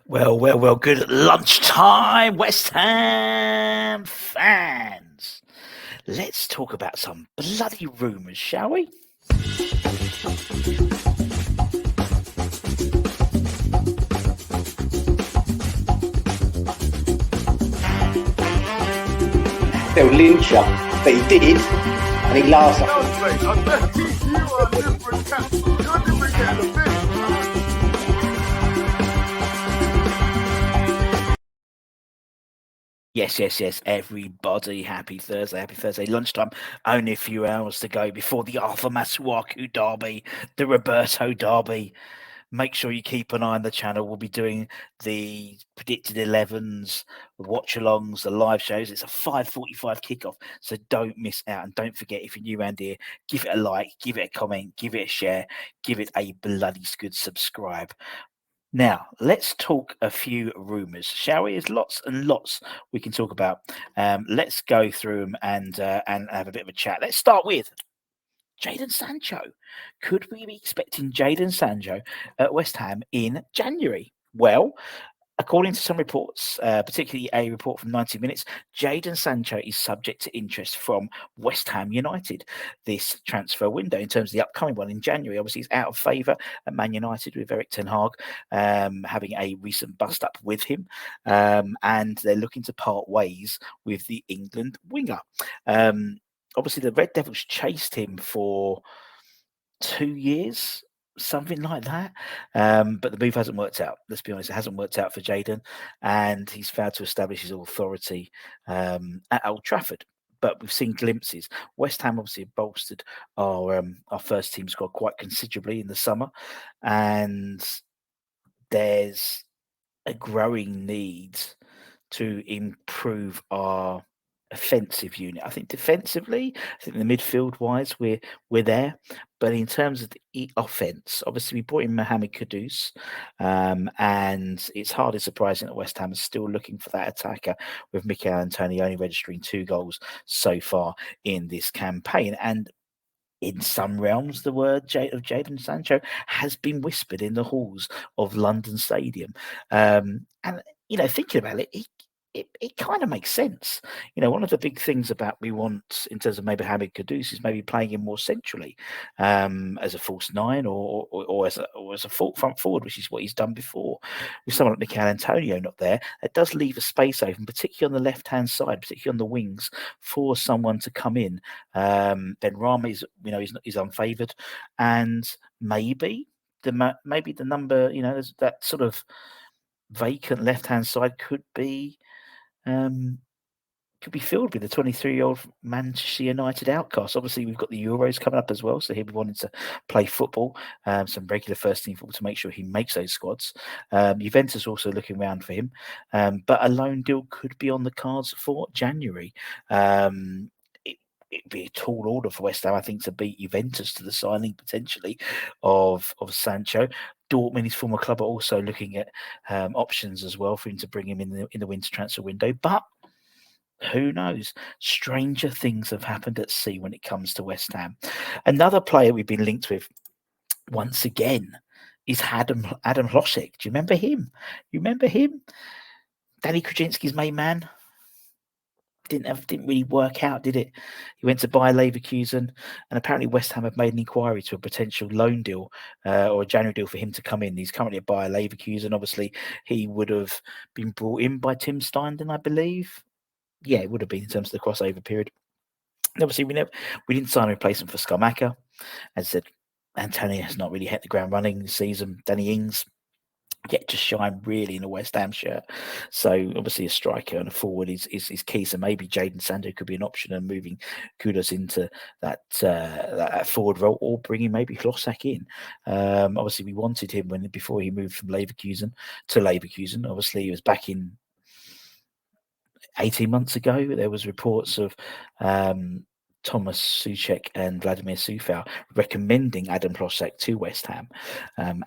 Well, good lunchtime, West Ham fans. Let's talk about some bloody rumours, shall we? They'll lynch you, but he did, and he laughs at Yes. Everybody, happy Thursday lunchtime. Only a few hours to go before the Arthur Masuaku derby, the Roberto derby. Make sure you keep an eye on the channel. We'll be doing the predicted 11s, the watch-alongs, the live shows. It's a 5:45 kickoff, so don't miss out. And don't forget, if you're new around here, give it a like, give it a comment, give it a share, give it a bloody good subscribe. Now, let's talk a few rumours, shall we? There's lots and lots we can talk about. Let's go through them and have a bit of a chat. Let's start with Jadon Sancho. Could we be expecting Jadon Sancho at West Ham in January? Well, according to some reports, particularly a report from 90 Minutes, Jadon Sancho is subject to interest from West Ham United this transfer window in terms of the upcoming one in January. Obviously, he's out of favour at Man United with Erik ten Hag having a recent bust-up with him, and they're looking to part ways with the England winger. Obviously, the Red Devils chased him for 2 years, something like that. But the move hasn't worked out. Let's be honest, it hasn't worked out for Jadon, and he's failed to establish his authority at Old Trafford. But we've seen glimpses. West Ham obviously bolstered our first team squad quite considerably in the summer, and there's a growing need to improve our offensive unit. I think defensively, I think the midfield wise, we're there. But in terms of the offense, obviously we brought in Mohamed Kudus, and it's hardly surprising that West Ham is still looking for that attacker, with Mikel Antonio only registering 2 goals so far in this campaign. And in some realms, the word of Jadon Sancho has been whispered in the halls of London Stadium. And, thinking about it, it kind of makes sense. One of the big things about we want in terms of maybe Mohamed Kudus is maybe playing him more centrally as a false 9 or as a front forward, which is what he's done before. With someone like Mikel Antonio not there, it does leave a space open, particularly on the left-hand side, particularly on the wings, for someone to come in. Ben Rama is, he's unfavoured, and maybe the number, that sort of vacant left-hand side could be filled with a 23-year-old Manchester United outcast. Obviously, we've got the Euros coming up as well, so he'll be wanting to play football, some regular first-team football to make sure he makes those squads. Juventus also looking around for him, but a loan deal could be on the cards for January. It'd be a tall order for West Ham, I think, to beat Juventus to the signing potentially of Sancho. Dortmund, his former club, are also looking at options as well for him to bring him in the winter transfer window. But who knows? Stranger things have happened at sea when it comes to West Ham. Another player we've been linked with once again is Adam Hlozek. Do you remember him? Danny Krasinski's main man. Didn't really work out, did it? He went to Bayer Leverkusen, and apparently West Ham have made an inquiry to a potential loan deal or a January deal for him to come in. He's currently at Bayer Leverkusen. Obviously, he would have been brought in by Tim Steindl, I believe. Yeah, it would have been in terms of the crossover period. And obviously, we didn't sign a replacement for Skamaka. As I said, Antonio has not really hit the ground running this season. Danny Ings yet to shine really in a West Ham shirt. So obviously a striker and a forward is key. So maybe Jadon Sancho could be an option, and moving Kudus into that forward role, or bringing maybe Hlozek in. Obviously we wanted him before he moved from Leverkusen to Leverkusen. Obviously he was back in 18 months ago. There was reports of Thomas Souček and Vladimir Coufal recommending Adam Hlozek to West Ham,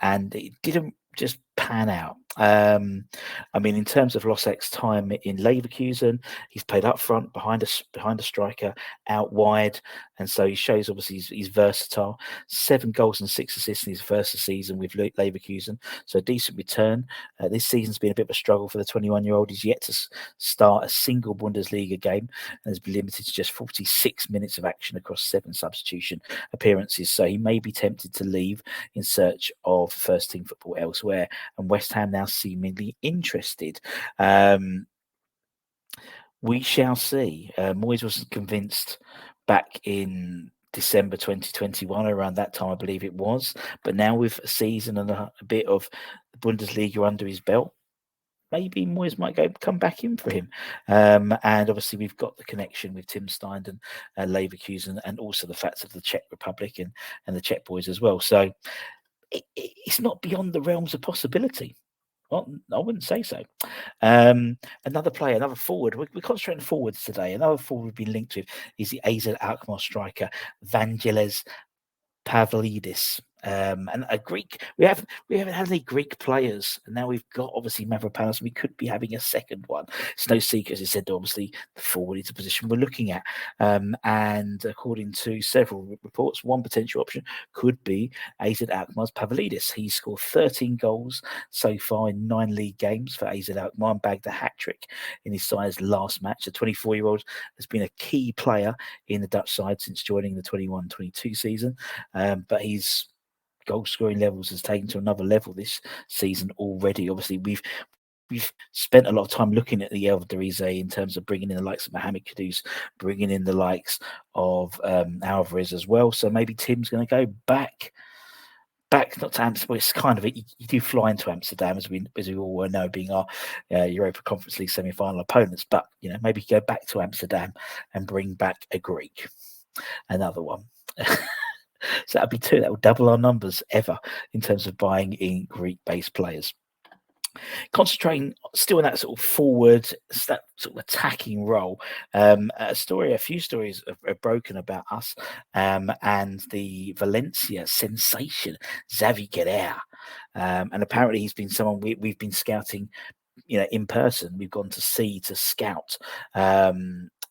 and it didn't just pan out. I mean, in terms of Hlozek's time in Leverkusen, he's played up front, behind a striker, out wide, and so he shows obviously he's versatile. 7 goals and 6 assists in his first season with Leverkusen, so a decent return. This season's been a bit of a struggle for the 21-year-old. He's yet to start a single Bundesliga game and has been limited to just 46 minutes of action across 7 substitution appearances. So he may be tempted to leave in search of first-team football elsewhere, and West Ham now seemingly interested. We shall see. Moyes wasn't convinced back in December 2021, around that time I believe it was, but now with a season and a bit of the Bundesliga under his belt, maybe Moyes might come back in for him. And obviously we've got the connection with Tim Steindl and Leverkusen, and also the facts of the Czech Republic and the Czech boys as well. So it's not beyond the realms of possibility. Well, I wouldn't say so. Another player, another forward. We're concentrating forwards today. Another forward we've been linked with is the AZ Alkmaar striker Vangelis PaviLIDIS. And a Greek. We haven't had any Greek players, and now we've got obviously Mavropanos. We could be having a second one. It's no secret, as I said. Obviously, the forward is a position we're looking at, and according to several reports, one potential option could be AZ Alkmaar's PaviLIDIS. He scored 13 goals so far in 9 league games for AZ Alkmaar and bagged a hat trick in his side's last match. The 24-year-old has been a key player in the Dutch side since joining the 21-22 season, but he's goal scoring levels has taken to another level this season already. Obviously, we've spent a lot of time looking at the Eredivisie in terms of bringing in the likes of Mohamed Kudus, bringing in the likes of Alvarez as well. So maybe Tim's going to go back not to Amsterdam. It's kind of you do fly into Amsterdam, as we all know, being our Europa Conference League semi-final opponents. But maybe go back to Amsterdam and bring back a Greek, another one. So that'd be 2. That would double our numbers ever in terms of buying in Greek-based players. Concentrating still in that sort of forward, that sort of attacking role. A few stories have broken about us and the Valencia sensation, Zavi Guerra. And apparently he's been someone we've been scouting, in person. We've gone to see to scout.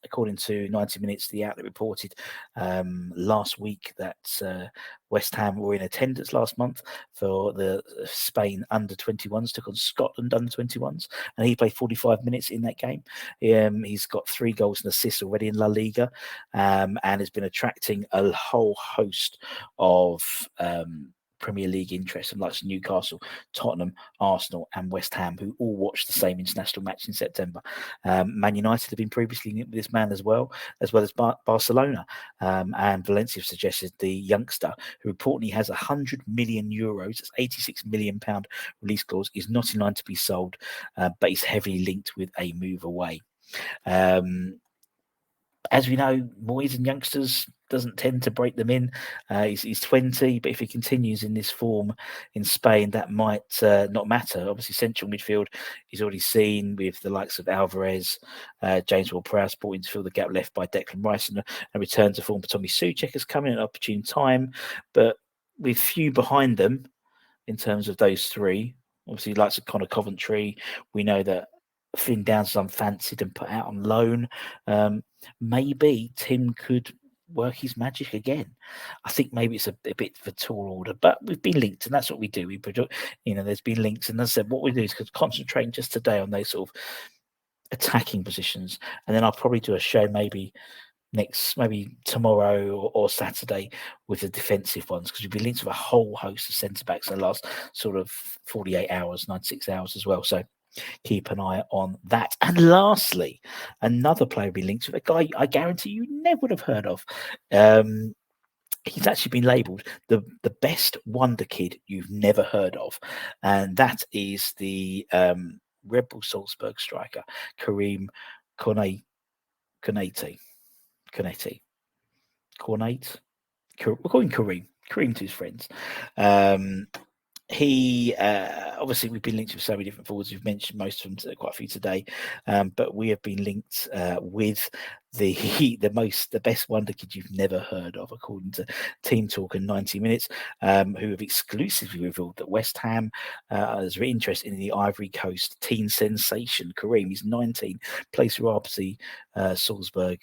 According to 90 Minutes, the outlet reported last week that West Ham were in attendance last month for the Spain under-21s, took on Scotland under-21s, and he played 45 minutes in that game. He's got 3 goals and assists already in La Liga, and has been attracting a whole host of Premier League interest, and like Newcastle, Tottenham, Arsenal and West Ham, who all watched the same international match in September. Man United have been previously linked with this man as well as Barcelona, and Valencia have suggested the youngster, who reportedly has 100 million euros, that's 86 million pound release clause, is not in line to be sold, but he's heavily linked with a move away. As we know, Moyes and youngsters doesn't tend to break them in. He's 20, but if he continues in this form in Spain, that might not matter. Obviously, central midfield is already seen with the likes of Alvarez, James Ward-Prowse brought in to fill the gap left by Declan Rice, and a return to form for Tommy Soucek has come in at an opportune time, but with few behind them in terms of those 3. Obviously, likes of Connor Coventry. We know that Finn Downs is unfancied and put out on loan. Maybe Tim could work his magic again. I think maybe it's a bit of a tall order, but we've been linked, and that's what we do. We produce, there's been links, and as I said, what we do is concentrate just today on those sort of attacking positions, and then I'll probably do a show maybe tomorrow or Saturday with the defensive ones, because we've been linked with a whole host of centre backs in the last sort of 48 hours, 96 hours as well. So keep an eye on that. And lastly, another player we linked with, a guy I guarantee you never would have heard of. He's actually been labelled the best wonder kid you've never heard of, and that is the Red Bull Salzburg striker Karim Konate. We're calling Kareem to his friends. He obviously we've been linked with so many different forwards. We've mentioned most of them, quite a few today, but we have been linked with the best wonder kid you've never heard of, according to Team Talk and 90 Minutes, who have exclusively revealed that West Ham has very interest in the Ivory Coast teen sensation Kareem. He's 19, plays for RBC Salzburg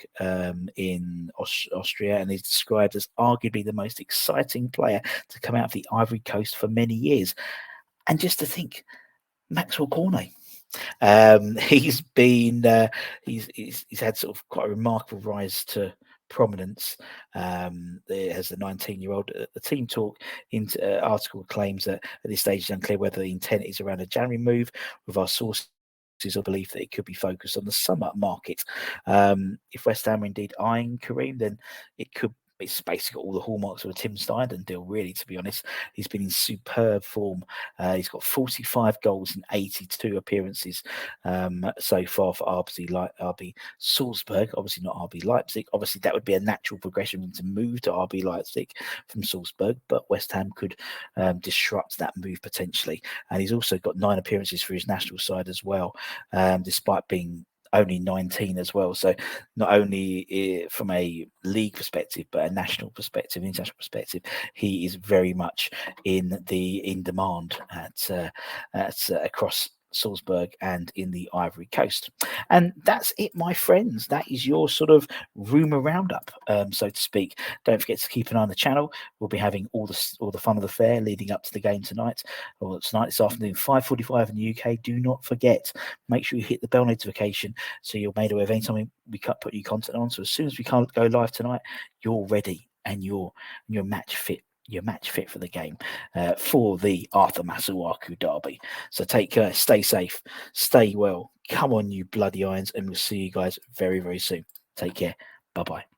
in Austria, and is described as arguably the most exciting player to come out of the Ivory Coast for many years. And just to think, Maxwell Cornet. He's been he's had sort of quite a remarkable rise to prominence as a 19-year-old. The Team Talk article claims that at this stage it's unclear whether the intent is around a January move, with our sources of belief that it could be focused on the summer market. If West Ham are indeed eyeing Kareem, then it's basically got all the hallmarks of a Tim Steindl deal, really, to be honest. He's been in superb form. He's got 45 goals in 82 appearances so far for RB Salzburg, obviously not RB Leipzig. Obviously, that would be a natural progression to move to RB Leipzig from Salzburg, but West Ham could disrupt that move potentially. And he's also got 9 appearances for his national side as well, despite being only 19 as well. So not only from a league perspective, but a national perspective, international perspective, he is very much in demand at across Salzburg and in the Ivory Coast. And that's it, my friends. That is your sort of rumour roundup, so to speak. Don't forget to keep an eye on the channel. We'll be having all the fun of the fair leading up to the game tonight, or this afternoon, 5:45 in the UK. Do not forget, make sure you hit the bell notification so you're made aware of any time we put new content on. So as soon as we can't go live tonight, you're ready and you're match fit. You're match fit for the game, for the Arthur Masuaku derby. So take care, stay safe, stay well. Come on, you bloody irons, and we'll see you guys very, very soon. Take care. Bye-bye.